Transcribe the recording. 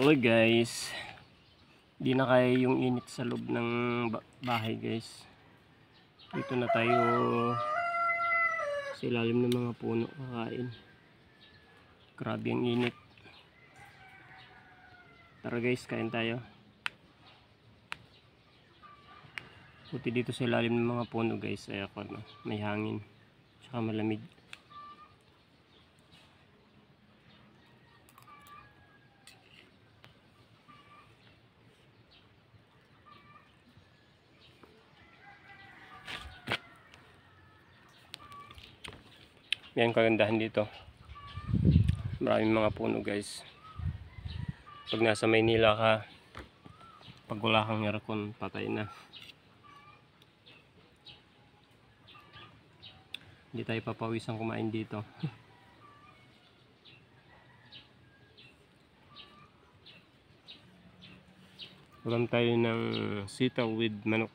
Hello guys, di na kaya yung init sa loob ng bahay guys. Dito na tayo sa ilalim ng mga puno kakain. Grabe ang init. Tara guys, kain tayo. Buti dito sa ilalim ng mga puno guys, ay ako, may hangin tsaka malamig. Yan kagandahan dito, maraming mga puno guys. Pag nasa Maynila ka, pag wala kang aircon, patay na. Hindi tayo papawisang kumain dito. Ulam tayo ng sitaw with manok.